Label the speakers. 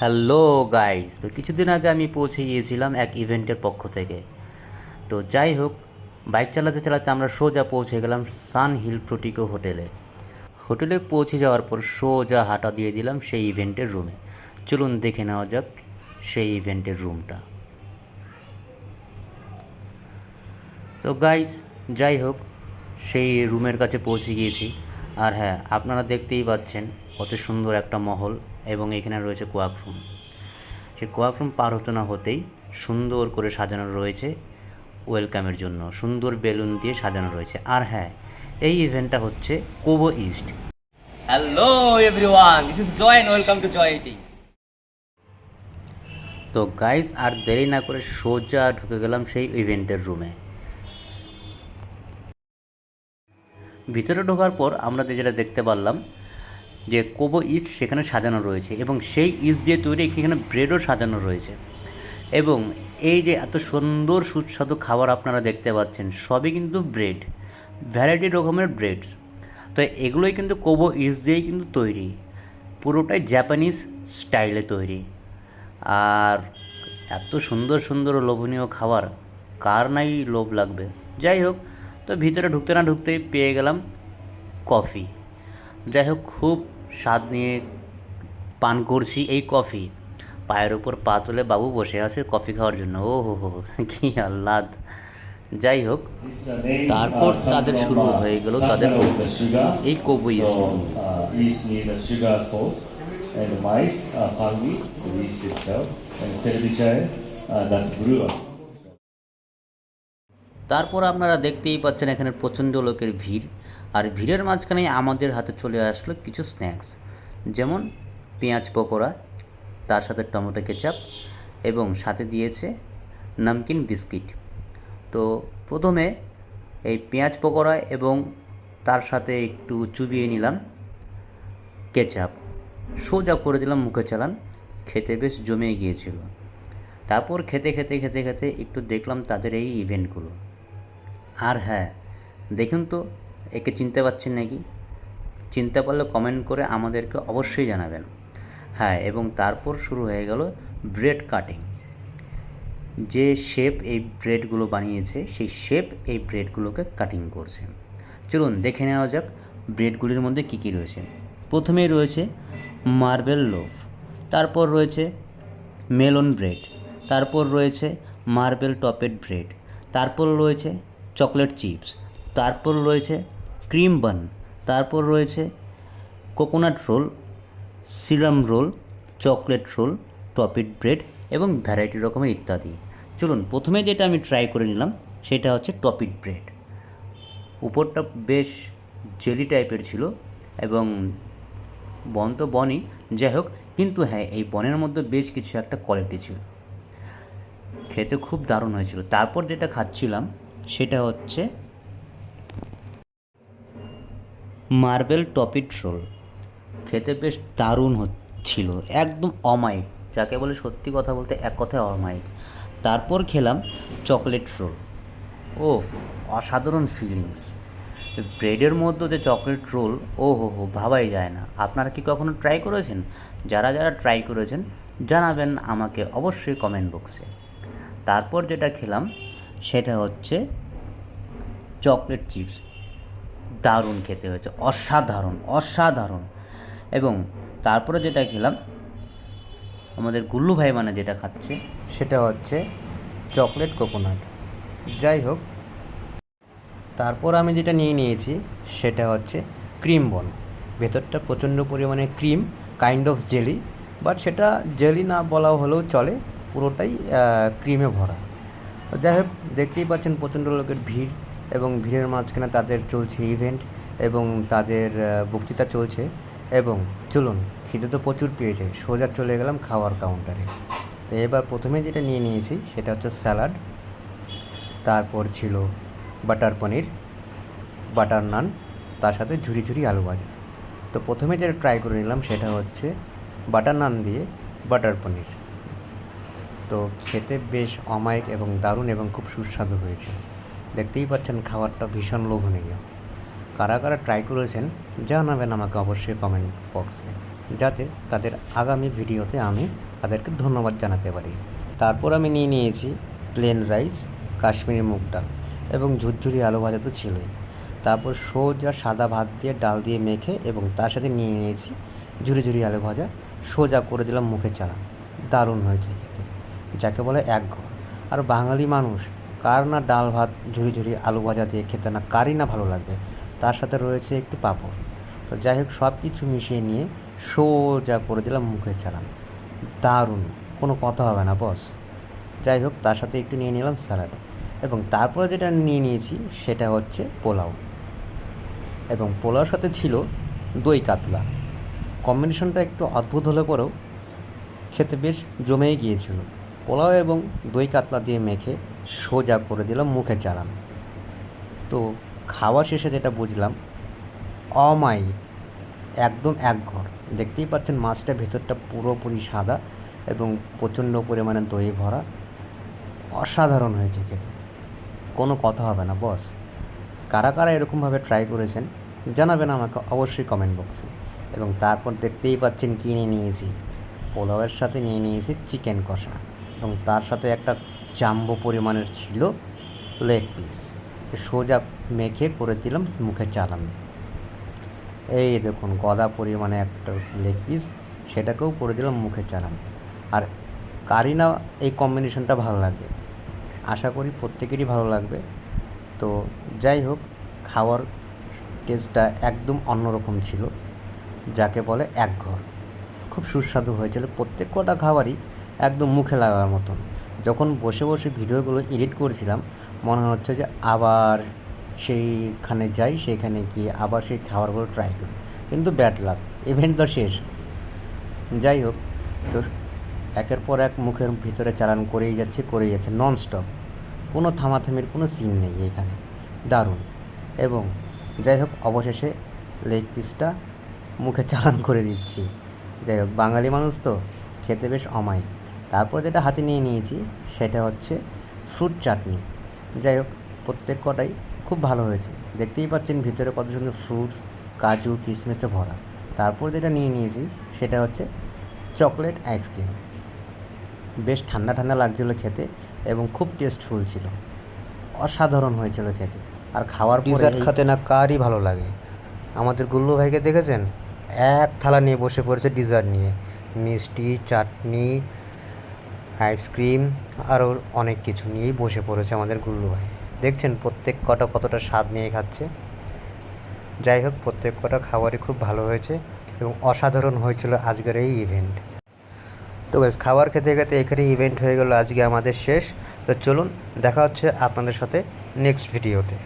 Speaker 1: Hello guys, তো কিছুদিন আগে আমি পৌঁছে গিয়েছিলাম এক ইভেন্টের পক্ষ থেকে। তো যাই হোক, বাইক চালাতে চালাতে আমরা সোজা পৌঁছে গেলাম সান হিল প্রোটিকো হোটেলে। হোটেলে পৌঁছে যাওয়ার পর সোজা হাঁটা দিয়ে দিলাম সেই ইভেন্টের রুমে। চলুন দেখে নেওয়া যাক সেই ইভেন্টের রুমটা। তো গাইস, যাই হোক, সেই রুমের কাছে পৌঁছে গিয়েছি। আর হ্যাঁ, আপনারা দেখতেই পাচ্ছেন কত সুন্দর একটা মহল, এবং এখানে রয়েছে কোয়াক রুম। সে কোয়াকরুম পার হতে না হতেই সুন্দর করে সাজানো রয়েছে ওয়েলকামের জন্য, সুন্দর বেলুন দিয়ে সাজানো রয়েছে। আর হ্যাঁ, এই ইভেন্টটা হচ্ছে Kobo east.
Speaker 2: Hello everyone, this is Joy and welcome to Joy Eating.
Speaker 1: তো গাইস, আর দেরি না করে সোজা ঢুকে গেলাম সেই ইভেন্টের রুমে। ভিতরে ঢোকার পর আমরা যেটা দেখতে পারলাম যে কোবো ইস্ট সেখানে সাজানো রয়েছে, এবং সেই ইস্ট দিয়ে তৈরি সেখানে ব্রেডও সাজানো রয়েছে। এবং এই যে এত সুন্দর সুস্বাদু খাবার আপনারা দেখতে পাচ্ছেন, সবই কিন্তু ব্রেড, ভ্যারাইটি রকমের ব্রেডস। তো এগুলোই কিন্তু কোবো ইস্ট দিয়েই কিন্তু তৈরি, পুরোটাই জাপানিজ স্টাইলে তৈরি। আর এত সুন্দর সুন্দর লোভনীয় খাবার, কার নাই লোভ লাগবে। যাই হোক, তো ভিতরে ঢুকতে না ঢুকতেই পেয়ে গেলাম কফি। যাই হোক, খুব স্বাদ নিয়ে পান করছি এই কফি। পায়ের ওপর পা তুলে বাবু বসে আছে কফি খাওয়ার জন্য। ও হো হো, কী আহ্লাদ! যাই হোক, তারপর তাদের শুরু হয়ে গেল তাদের এই Kobo east.
Speaker 3: yeast need a sugar sauce and mice fungi, so yeast itself, and cerebichae, that's brewer.
Speaker 1: তারপর আপনারা দেখতেই পাচ্ছেন এখানে প্রচণ্ড লোকের ভিড়, আর ভিড়ের মাঝখানে আমাদের হাতে চলে আসলো কিছু স্ন্যাক্স, যেমন পেঁয়াজ পকোড়া, তার সাথে টমেটো কেচাপ, এবং সাথে দিয়েছে নামকিন বিস্কিট। তো প্রথমে এই পেঁয়াজ পকোড়া এবং তার সাথে একটু চুবিয়ে নিলাম কেচাপ, সোজা করে দিলাম মুখে চালান। খেতে বেশ জমে গিয়েছিল। তারপর খেতে খেতে খেতে খেতে একটু দেখলাম তাদের এই ইভেন্টগুলো। আর হ্যাঁ, দেখুন তো, একে চিনতে পারছেন নাকি? চিনতে পারলে কমেন্ট করে আমাদেরকে অবশ্যই জানাবেন। হ্যাঁ, এবং তারপর শুরু হয়ে গেল ব্রেড কাটিং। যে শেপ এই ব্রেডগুলো বানিয়েছে, সেই শেপ এই ব্রেডগুলোকে কাটিং করছে। চলুন দেখে নেওয়া যাক ব্রেডগুলির মধ্যে কী কী রয়েছে। প্রথমেই রয়েছে মার্বেল লোফ, তারপর রয়েছে মেলন ব্রেড, তারপর রয়েছে মার্বেল টপেড ব্রেড, তারপর রয়েছে চকলেট চিপস, তারপর রয়েছে ক্রিম বান, তারপর রয়েছে কোকোনাট রোল, সিরাম roll, chocolate roll, topped bread, এবং ভ্যারাইটি রকমের ইত্যাদি। চলুন, প্রথমে যেটা আমি ট্রাই করে নিলাম সেটা হচ্ছে টপিড ব্রেড। উপরটা বেশ জেলি টাইপের ছিল, এবং বন তো বনই, যাই হোক, কিন্তু হ্যাঁ, এই বনের মধ্যে বেশ কিছু একটা কোয়ালিটি ছিল। খেতে খুব দারুণ হয়েছিল। তারপর যেটা খাচ্ছিলাম সেটা হচ্ছে মার্বেল টপিড রোল। খেতে বেশ দারুণ হচ্ছিল, একদম অমায়িক, যাকে বলে সত্যি কথা বলতে এক কথায় অমায়িক। তারপর খেলাম চকলেট রোল। ওফ, অসাধারণ ফিলিংস! ব্রেডের মধ্যে যে চকলেট রোল, ও হো হো, ভাবাই যায় না। আপনারা কি কখনো ট্রাই করেছেন? যারা যারা ট্রাই করেছেন জানাবেন আমাকে অবশ্যই কমেন্ট বক্সে। তারপর যেটা খেলাম সেটা হচ্ছে চকলেট চিপস। দারুণ খেতে হয়েছে, অসাধারণ অসাধারণ। এবং তারপরে যেটা খেলাম, আমাদের গুল্লু ভাই মানে যেটা খাচ্ছে, সেটা হচ্ছে চকলেট কোকোনাট। যাই হোক, তারপর আমি যেটা নিয়ে নিয়েছি সেটা হচ্ছে ক্রিম বন। ভেতরটা প্রচণ্ড পরিমাণে cream, kind of jelly, but সেটা জেলি না বলা হলেও চলে, পুরোটাই ক্রিমে ভরা। যাই হোক, দেখতেই পাচ্ছেন প্রচণ্ড লোকের ভিড়, এবং ভিড়ের মাঝখানে তাদের চলছে ইভেন্ট, এবং তাদের বক্তৃতা চলছে। এবং চলুন, খিদে তো প্রচুর পেয়েছে, সোজা চলে গেলাম খাওয়ার কাউন্টারে। তো এবার প্রথমে যেটা নিয়ে নিয়েছি সেটা হচ্ছে স্যালাড, তারপর ছিল বাটার পনির, বাটার নান, তার সাথে ঝুরি ঝুরি আলু ভাজা। তো প্রথমে যেটা ট্রাই করে নিলাম সেটা হচ্ছে বাটার নান দিয়ে বাটার পনির। তো খেতে বেশ অমায়িক এবং দারুণ এবং খুব সুস্বাদু হয়েছে। দেখতেই পাচ্ছেন খাবারটা ভীষণ লোভনীয়। কারা কারা ট্রাই করেছেন জানাবেন আমাকে অবশ্যই কমেন্ট বক্সে।
Speaker 4: যাতে তাদের আগামী ভিডিওতে আমি তাদেরকে ধন্যবাদ জানাতে পারি। তারপর আমি নিয়ে নিয়েছি প্লেন রাইস, কাশ্মীরি মুগ ডাল এবং ঝুরঝুরি আলু ভাজা তো ছিলই। তারপর সোজা সাদা ভাত দিয়ে ডাল দিয়ে মেখে এবং তার সাথে নিয়ে নিয়েছি ঝুরি ঝুরি আলু ভাজা, সোজা করে দিলাম মুখে চালান। দারুণ হয়েছে খেতে, যাকে বলে এক ঘর। আর বাঙালি মানুষ কার না ডাল ভাত ঝুরি ঝুরি আলু ভাজা দিয়ে খেতে না কারই না ভালো লাগবে, তার সাথে রয়েছে একটু পাঁপড়। তো যাই হোক, সব কিছু মিশিয়ে নিয়ে সোজা করে দিলাম মুখে চালান। দারুণ, কোনো কথা হবে না বস। যাই হোক, তার সাথে একটু নিয়ে নিলাম স্যালাড এবং তারপরে যেটা নিয়ে নিয়েছি সেটা হচ্ছে পোলাও, এবং পোলাওর সাথে ছিল দই কাতলা। কম্বিনেশনটা একটু অদ্ভুত হলে পরেও খেতে বেশ জমেই গিয়েছিল। পোলাও এবং দই কাতলা দিয়ে মেখে সোজা করে দিলাম মুখে চালান। তো খাওয়া শেষে যেটা বুঝলাম, অমায়িক, একদম এক ঘর। দেখতেই পাচ্ছেন মাছটা ভেতরটা পুরোপুরি সাদা এবং প্রচণ্ড পরিমাণে দই ভরা। অসাধারণ হয়েছে খেতে, কোনো কথা হবে না বস। কারা কারা এরকমভাবে ট্রাই করেছেন জানাবেন আমাকে অবশ্যই কমেন্ট বক্সে। এবং তারপর দেখতেই পাচ্ছেন কী নিয়ে নিয়েছি, পোলাওয়ের সাথে নিয়ে নিয়েছি চিকেন কষা এবং তার সাথে একটা জাম্বো পরিমাণের ছিল লেগ পিস। সোজা মেখে করে দিলাম মুখে চালান। এই দেখুন গদা পরিমাণে একটা লেগ পিস, সেটাকেও করে দিলাম মুখে চালান। আর কারি না এই কম্বিনেশনটা ভালো লাগবে, আশা করি প্রত্যেকেরই ভালো লাগবে। তো যাই হোক, খাওয়ার টেস্টটা একদম অন্যরকম ছিল, যাকে বলে এক ঘর। খুব সুস্বাদু হয়েছিল, প্রত্যেক কটা খাবারই একদম মুখে লাগার মতন। যখন বসে বসে ভিডিওগুলো এডিট করছিলাম মনে হচ্ছে যে আবার সেইখানে যাই, সেইখানে গিয়ে আবার সেই খাবারগুলো ট্রাই করি, কিন্তু ব্যাড লাক, ইভেন্ট তো শেষ। যাই হোক, তো একের পর এক মুখের ভিতরে চালান করেই যাচ্ছে ননস্টপ, কোনো থামাথামির কোনো সিন নেই এখানে। দারুণ। এবং যাই হোক, অবশেষে লেগ পিসটা মুখে চালান করে দিচ্ছি। যাই হোক, বাঙালি মানুষ তো খেতে বেশ অমায়িক। তারপর যেটা হাতে নিয়ে নিয়েছি সেটা হচ্ছে ফ্রুট চাটনি। যাই হোক, প্রত্যেক কটাই খুব ভালো হয়েছে। দেখতেই পাচ্ছেন ভিতরে কত সুন্দর ফ্রুটস, কাজু কিশমিশে ভরা। তারপর যেটা নিয়ে নিয়েছি সেটা হচ্ছে চকলেট আইসক্রিম। বেশ ঠান্ডা ঠান্ডা লাগছিলো খেতে এবং খুব টেস্টফুল ছিল, অসাধারণ হয়েছিল খেতে। আর খাওয়ার পরে ডেজার্ট খেতে না কারই ভালো লাগে। আমাদের গুল্লু ভাইকে দেখেছেন, এক থালা নিয়ে বসে পড়েছে ডেজার্ট নিয়ে, মিষ্টি, চাটনি, আইসক্রিম আরও অনেক কিছু নিয়েই বসে পড়েছে আমাদের গুল্লু ভাই। দেখছেন প্রত্যেক কটা কতটা স্বাদ নিয়ে খাচ্ছে। যাই হোক, প্রত্যেক কটা খাবারই খুব ভালো হয়েছে এবং অসাধারণ হয়েছিল আজকের এই ইভেন্ট। তো গাইস, খাবার খেতে খেতে এখানে ইভেন্ট হয়ে গেল আজকে আমাদের শেষ। তো চলুন দেখা হচ্ছে আপনাদের সাথে নেক্সট ভিডিওতে।